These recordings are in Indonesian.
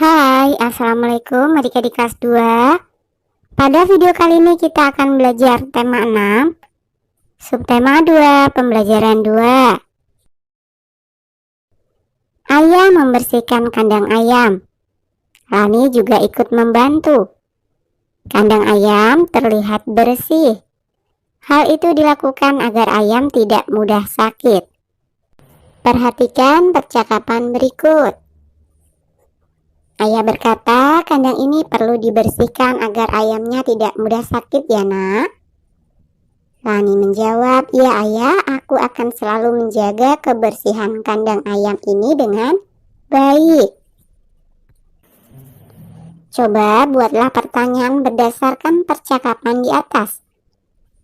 Hai, Assalamualaikum adik-adik kelas 2. Pada video kali ini kita akan belajar tema 6, subtema 2, pembelajaran 2. Ayah membersihkan kandang ayam. Lani juga ikut membantu. Kandang ayam terlihat bersih. Hal itu dilakukan agar ayam tidak mudah sakit. Perhatikan percakapan berikut. Ayah berkata, kandang ini perlu dibersihkan agar ayamnya tidak mudah sakit ya nak. Lani menjawab, ya ayah, aku akan selalu menjaga kebersihan kandang ayam ini dengan baik. Coba buatlah pertanyaan berdasarkan percakapan di atas.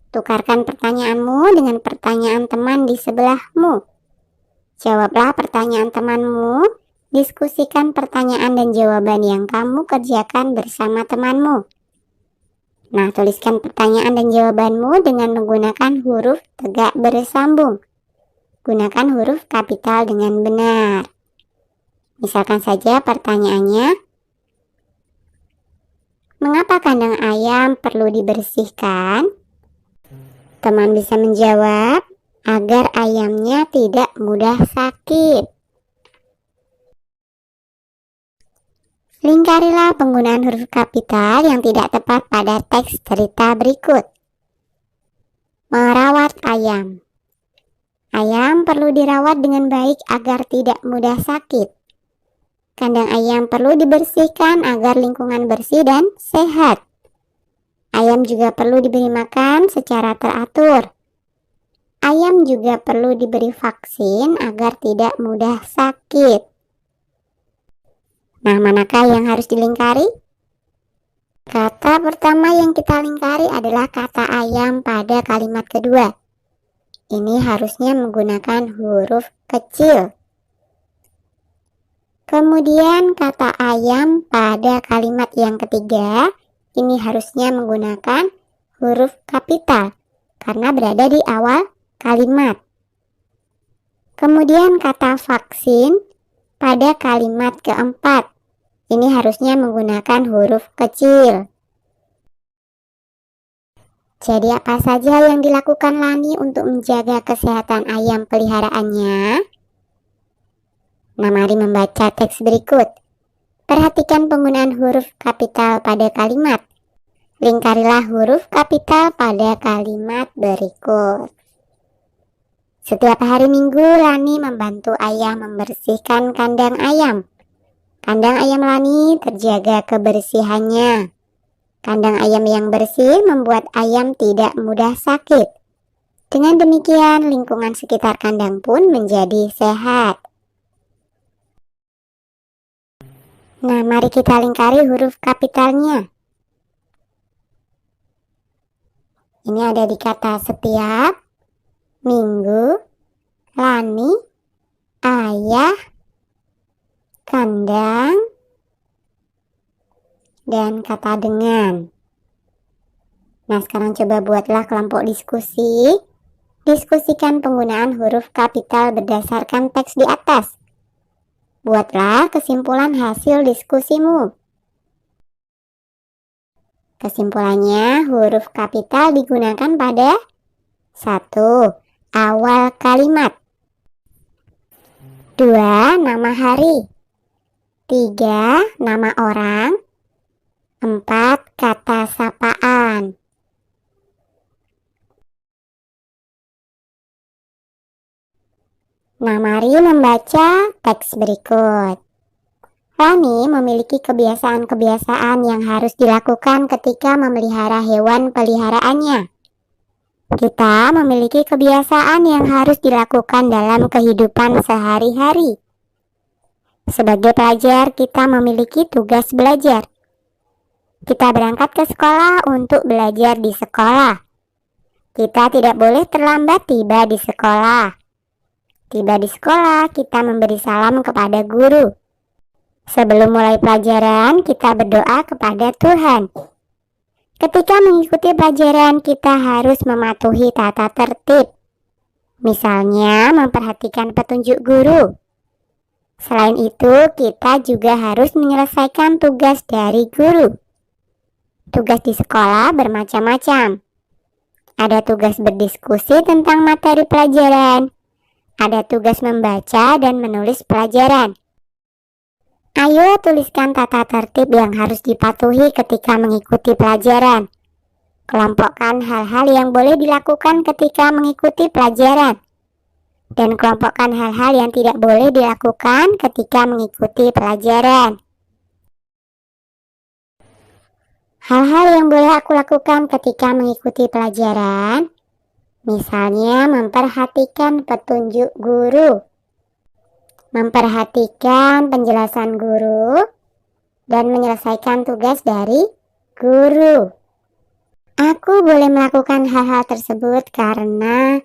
Tukarkan pertanyaanmu dengan pertanyaan teman di sebelahmu. Jawablah pertanyaan temanmu. Diskusikan pertanyaan dan jawaban yang kamu kerjakan bersama temanmu. Nah, tuliskan pertanyaan dan jawabanmu dengan menggunakan huruf tegak bersambung. Gunakan huruf kapital dengan benar. Misalkan saja pertanyaannya, mengapa kandang ayam perlu dibersihkan? Teman bisa menjawab, agar ayamnya tidak mudah sakit. Lingkarilah penggunaan huruf kapital yang tidak tepat pada teks cerita berikut. Merawat ayam. Ayam perlu dirawat dengan baik agar tidak mudah sakit. Kandang ayam perlu dibersihkan agar lingkungan bersih dan sehat. Ayam juga perlu diberi makan secara teratur. Ayam juga perlu diberi vaksin agar tidak mudah sakit. Nah, manakah yang harus dilingkari? Kata pertama yang kita lingkari adalah kata ayam pada kalimat kedua. Ini harusnya menggunakan huruf kecil. Kemudian kata ayam pada kalimat yang ketiga, ini harusnya menggunakan huruf kapital karena berada di awal kalimat. Kemudian kata vaksin pada kalimat keempat. Ini harusnya menggunakan huruf kecil. Jadi apa saja yang dilakukan Lani untuk menjaga kesehatan ayam peliharaannya? Nah, mari membaca teks berikut. Perhatikan penggunaan huruf kapital pada kalimat. Lingkarilah huruf kapital pada kalimat berikut. Setiap hari Minggu, Lani membantu ayah membersihkan kandang ayam. Kandang ayam Lani terjaga kebersihannya. Kandang ayam yang bersih membuat ayam tidak mudah sakit. Dengan demikian, lingkungan sekitar kandang pun menjadi sehat. Nah, mari kita lingkari huruf kapitalnya. Ini ada di kata setiap, minggu, Lani, ayah, kandang, dan kata dengan. Nah, sekarang coba buatlah kelompok diskusi. Diskusikan penggunaan huruf kapital berdasarkan teks di atas. Buatlah kesimpulan hasil diskusimu. Kesimpulannya, huruf kapital digunakan pada 1. Awal kalimat. 2. Nama hari. 3. Nama orang. 4. Kata sapaan. Nah, mari membaca teks berikut. Lani memiliki kebiasaan-kebiasaan yang harus dilakukan ketika memelihara hewan peliharaannya. Kita memiliki kebiasaan yang harus dilakukan dalam kehidupan sehari-hari. Sebagai pelajar, kita memiliki tugas belajar. Kita berangkat ke sekolah untuk belajar di sekolah. Kita tidak boleh terlambat tiba di sekolah. Tiba di sekolah, kita memberi salam kepada guru. Sebelum mulai pelajaran, kita berdoa kepada Tuhan. Ketika mengikuti pelajaran, kita harus mematuhi tata tertib. Misalnya, memperhatikan petunjuk guru. Selain itu, kita juga harus menyelesaikan tugas dari guru. Tugas di sekolah bermacam-macam. Ada tugas berdiskusi tentang materi pelajaran. Ada tugas membaca dan menulis pelajaran. Ayo tuliskan tata tertib yang harus dipatuhi ketika mengikuti pelajaran. Kelompokkan hal-hal yang boleh dilakukan ketika mengikuti pelajaran. Dan kelompokkan hal-hal yang tidak boleh dilakukan ketika mengikuti pelajaran. Hal-hal yang boleh aku lakukan ketika mengikuti pelajaran, misalnya memperhatikan petunjuk guru, memperhatikan penjelasan guru, dan menyelesaikan tugas dari guru. Aku boleh melakukan hal-hal tersebut karena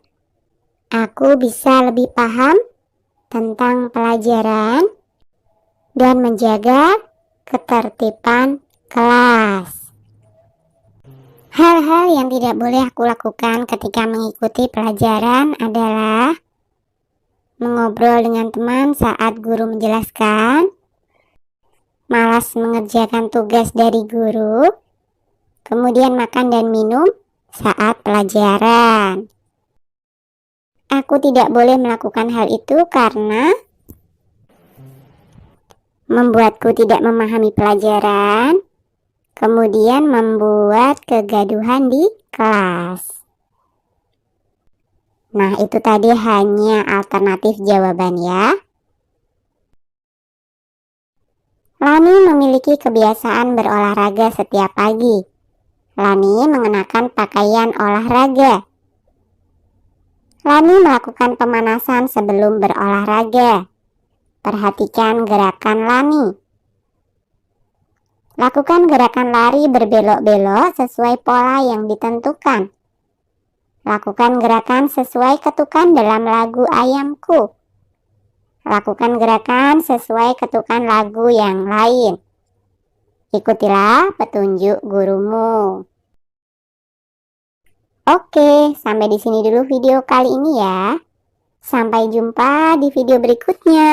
aku bisa lebih paham tentang pelajaran dan menjaga ketertiban kelas. Hal-hal yang tidak boleh aku lakukan ketika mengikuti pelajaran adalah mengobrol dengan teman saat guru menjelaskan, malas mengerjakan tugas dari guru, kemudian makan dan minum saat pelajaran. Aku tidak boleh melakukan hal itu karena membuatku tidak memahami pelajaran, kemudian membuat kegaduhan di kelas. Nah, itu tadi hanya alternatif jawaban ya. Lani memiliki kebiasaan berolahraga setiap pagi. Lani mengenakan pakaian olahraga. Lani melakukan pemanasan sebelum berolahraga. Perhatikan gerakan Lani. Lakukan gerakan lari berbelok-belok sesuai pola yang ditentukan. Lakukan gerakan sesuai ketukan dalam lagu Ayamku. Lakukan gerakan sesuai ketukan lagu yang lain. Ikutilah petunjuk gurumu. Oke, sampai di sini dulu video kali ini ya. Sampai jumpa di video berikutnya.